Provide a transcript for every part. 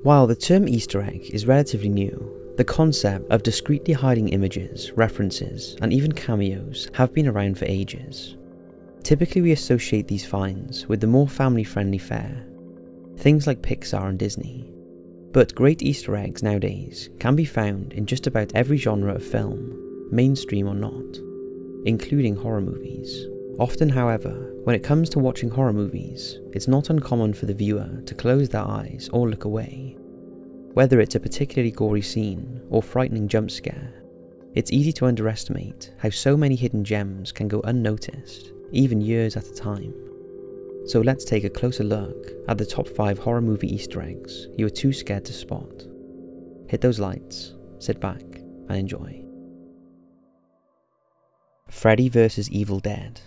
While the term Easter egg is relatively new, the concept of discreetly hiding images, references, and even cameos have been around for ages. Typically we associate these finds with the more family-friendly fare, things like Pixar and Disney. But great Easter eggs nowadays can be found in just about every genre of film, mainstream or not, including horror movies. Often, however, when it comes to watching horror movies, it's not uncommon for the viewer to close their eyes or look away. Whether it's a particularly gory scene or frightening jump scare, it's easy to underestimate how so many hidden gems can go unnoticed, even years at a time. So let's take a closer look at the top 5 horror movie Easter eggs you are too scared to spot. Hit those lights, sit back, and enjoy. Freddy vs. Evil Dead.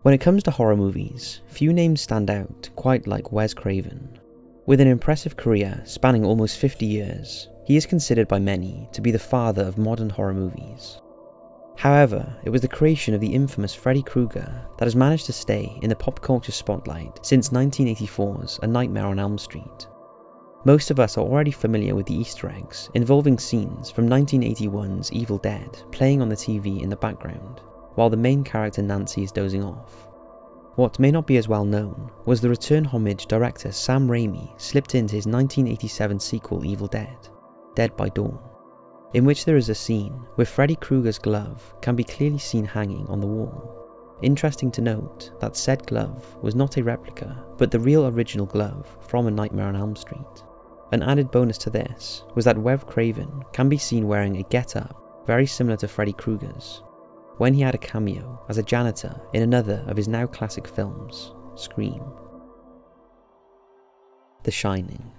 When it comes to horror movies, few names stand out quite like Wes Craven. With an impressive career spanning almost 50 years, he is considered by many to be the father of modern horror movies. However, it was the creation of the infamous Freddy Krueger that has managed to stay in the pop culture spotlight since 1984's A Nightmare on Elm Street. Most of us are already familiar with the Easter eggs involving scenes from 1981's Evil Dead playing on the TV in the background, while the main character Nancy is dozing off. What may not be as well known was the return homage director Sam Raimi slipped into his 1987 sequel Evil Dead, Dead by Dawn, in which there is a scene where Freddy Krueger's glove can be clearly seen hanging on the wall. Interesting to note that said glove was not a replica, but the real original glove from A Nightmare on Elm Street. An added bonus to this was that Wes Craven can be seen wearing a get-up very similar to Freddy Krueger's, when he had a cameo as a janitor in another of his now classic films, Scream. The Shining.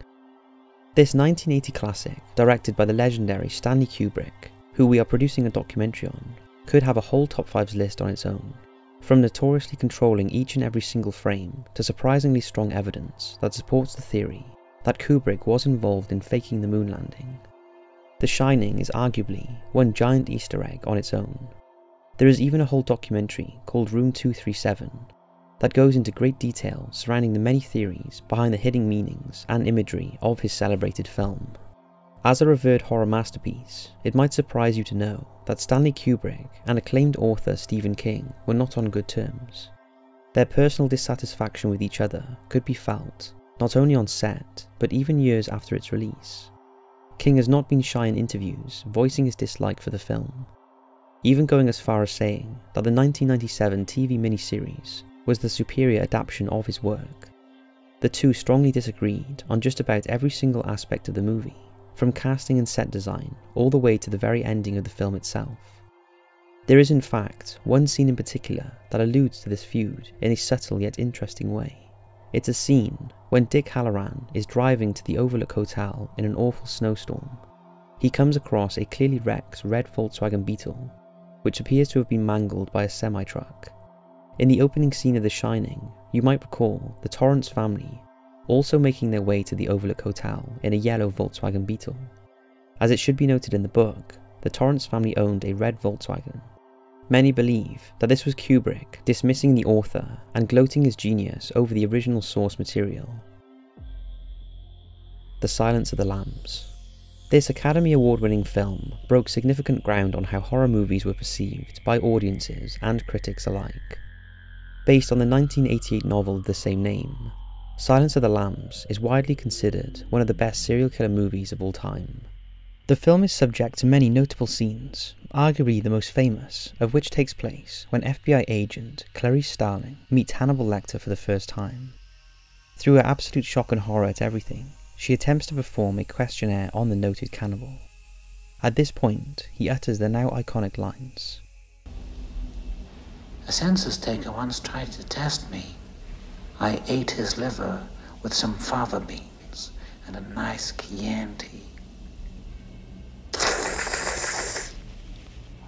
This 1980 classic, directed by the legendary Stanley Kubrick, who we are producing a documentary on, could have a whole top 5s list on its own, from notoriously controlling each and every single frame to surprisingly strong evidence that supports the theory that Kubrick was involved in faking the moon landing. The Shining is arguably one giant Easter egg on its own. There is even a whole documentary called Room 237 that goes into great detail surrounding the many theories behind the hidden meanings and imagery of his celebrated film. As a revered horror masterpiece, it might surprise you to know that Stanley Kubrick and acclaimed author Stephen King were not on good terms. Their personal dissatisfaction with each other could be felt, not only on set, but even years after its release. King has not been shy in interviews voicing his dislike for the film, even going as far as saying that the 1997 TV miniseries was the superior adaptation of his work. The two strongly disagreed on just about every single aspect of the movie, from casting and set design all the way to the very ending of the film itself. There is in fact one scene in particular that alludes to this feud in a subtle yet interesting way. It's a scene when Dick Halloran is driving to the Overlook Hotel in an awful snowstorm. He comes across a clearly wrecked red Volkswagen Beetle, which appears to have been mangled by a semi-truck. In the opening scene of The Shining, you might recall the Torrance family also making their way to the Overlook Hotel in a yellow Volkswagen Beetle. As it should be noted in the book, the Torrance family owned a red Volkswagen. Many believe that this was Kubrick dismissing the author and gloating his genius over the original source material. The Silence of the Lambs. This Academy Award-winning film broke significant ground on how horror movies were perceived by audiences and critics alike. Based on the 1988 novel of the same name, Silence of the Lambs is widely considered one of the best serial killer movies of all time. The film is subject to many notable scenes, arguably the most famous of which takes place when FBI agent Clarice Starling meets Hannibal Lecter for the first time. Through her absolute shock and horror at everything, she attempts to perform a questionnaire on the noted cannibal. At this point, he utters the now iconic lines. A census-taker once tried to test me. I ate his liver with some fava beans and a nice Chianti.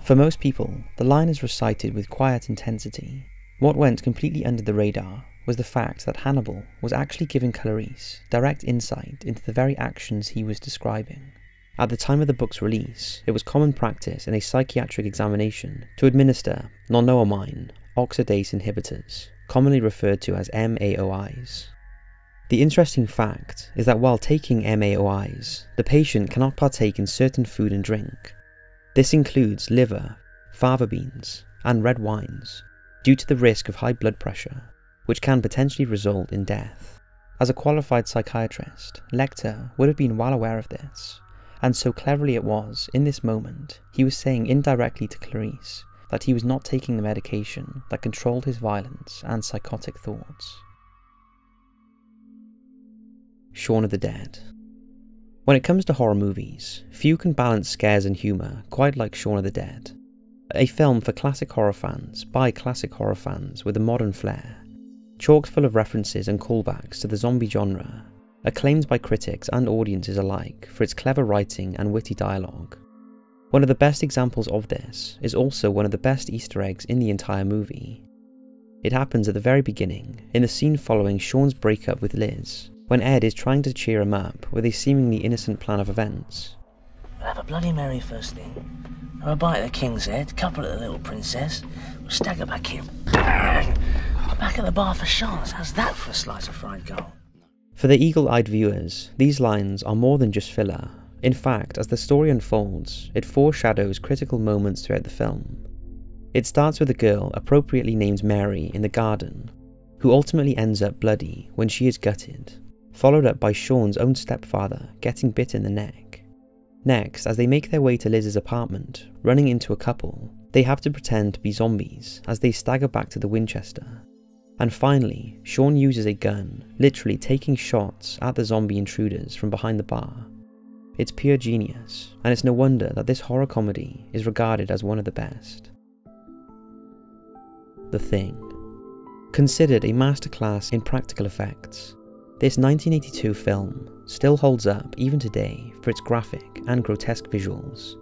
For most people, the line is recited with quiet intensity. What went completely under the radar was the fact that Hannibal was actually giving Clarice direct insight into the very actions he was describing. At the time of the book's release, it was common practice in a psychiatric examination to administer non-noamine oxidase inhibitors, commonly referred to as MAOIs. The interesting fact is that while taking MAOIs, the patient cannot partake in certain food and drink. This includes liver, fava beans, and red wines, due to the risk of high blood pressure, which can potentially result in death. As a qualified psychiatrist, Lecter would have been well aware of this, and so cleverly it was, in this moment, he was saying indirectly to Clarice that he was not taking the medication that controlled his violence and psychotic thoughts. Shaun of the Dead. When it comes to horror movies, few can balance scares and humour quite like Shaun of the Dead. A film for classic horror fans by classic horror fans with a modern flair, chock full of references and callbacks to the zombie genre, acclaimed by critics and audiences alike for its clever writing and witty dialogue. One of the best examples of this is also one of the best Easter eggs in the entire movie. It happens at the very beginning, in the scene following Shaun's breakup with Liz, when Ed is trying to cheer him up with a seemingly innocent plan of events. We'll have a Bloody Mary first thing, have a bite of the king's head, couple of the little princess, we'll stagger back here. Back at the bar for Shaun's, how's that for a slice of fried gold? For the eagle-eyed viewers, these lines are more than just filler. In fact, as the story unfolds, it foreshadows critical moments throughout the film. It starts with a girl appropriately named Mary in the garden, who ultimately ends up bloody when she is gutted, followed up by Shaun's own stepfather getting bit in the neck. Next, as they make their way to Liz's apartment, running into a couple, they have to pretend to be zombies as they stagger back to the Winchester. And finally, Shaun uses a gun, literally taking shots at the zombie intruders from behind the bar. It's pure genius, and it's no wonder that this horror comedy is regarded as one of the best. The Thing. Considered a masterclass in practical effects, this 1982 film still holds up even today for its graphic and grotesque visuals.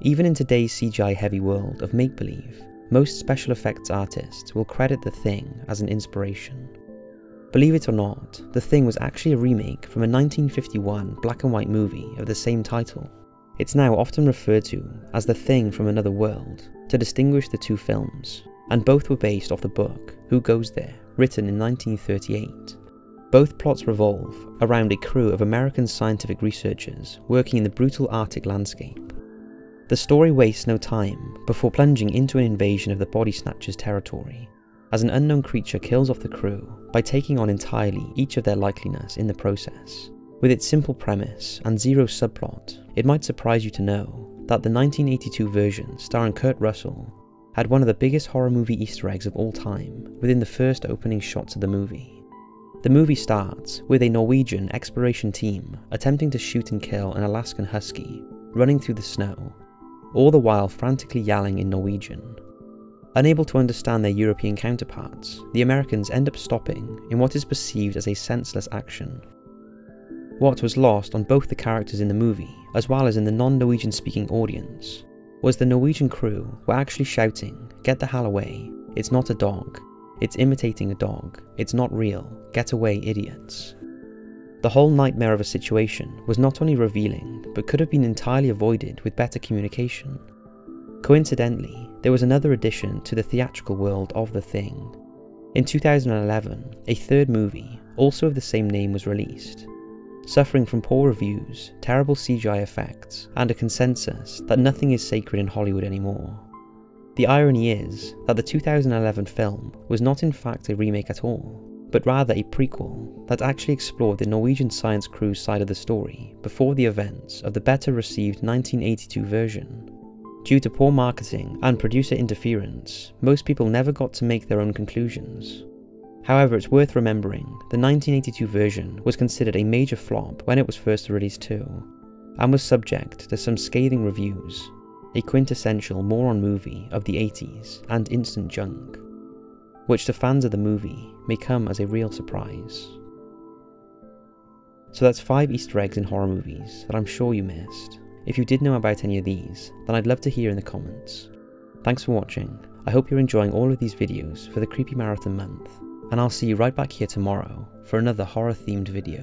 Even in today's CGI-heavy world of make-believe, most special effects artists will credit The Thing as an inspiration. Believe it or not, The Thing was actually a remake from a 1951 black and white movie of the same title. It's now often referred to as The Thing from Another World to distinguish the two films, and both were based off the book Who Goes There, written in 1938. Both plots revolve around a crew of American scientific researchers working in the brutal Arctic landscape. The story wastes no time before plunging into an invasion of the Body Snatchers' territory, as an unknown creature kills off the crew by taking on entirely each of their likeliness in the process. With its simple premise and zero subplot, it might surprise you to know that the 1982 version starring Kurt Russell had one of the biggest horror movie Easter eggs of all time within the first opening shots of the movie. The movie starts with a Norwegian exploration team attempting to shoot and kill an Alaskan husky running through the snow, all the while frantically yelling in Norwegian. Unable to understand their European counterparts, the Americans end up stopping in what is perceived as a senseless action. What was lost on both the characters in the movie, as well as in the non-Norwegian speaking audience, was the Norwegian crew were actually shouting, "Get the hell away, it's not a dog, it's imitating a dog, it's not real, get away idiots." The whole nightmare of a situation was not only revealing, but could have been entirely avoided with better communication. Coincidentally, there was another addition to the theatrical world of The Thing. In 2011, a third movie, also of the same name, was released, suffering from poor reviews, terrible CGI effects, and a consensus that nothing is sacred in Hollywood anymore. The irony is that the 2011 film was not in fact a remake at all, but rather a prequel that actually explored the Norwegian science crew's side of the story before the events of the better received 1982 version. Due to poor marketing and producer interference, most people never got to make their own conclusions. However, it's worth remembering the 1982 version was considered a major flop when it was first released too, and was subject to some scathing reviews, a quintessential moron movie of the 80s and instant junk, which to fans of the movie may come as a real surprise. So that's 5 Easter eggs in horror movies that I'm sure you missed. If you did know about any of these, then I'd love to hear in the comments. Thanks for watching. I hope you're enjoying all of these videos for the Creepy Marathon month, and I'll see you right back here tomorrow for another horror themed video.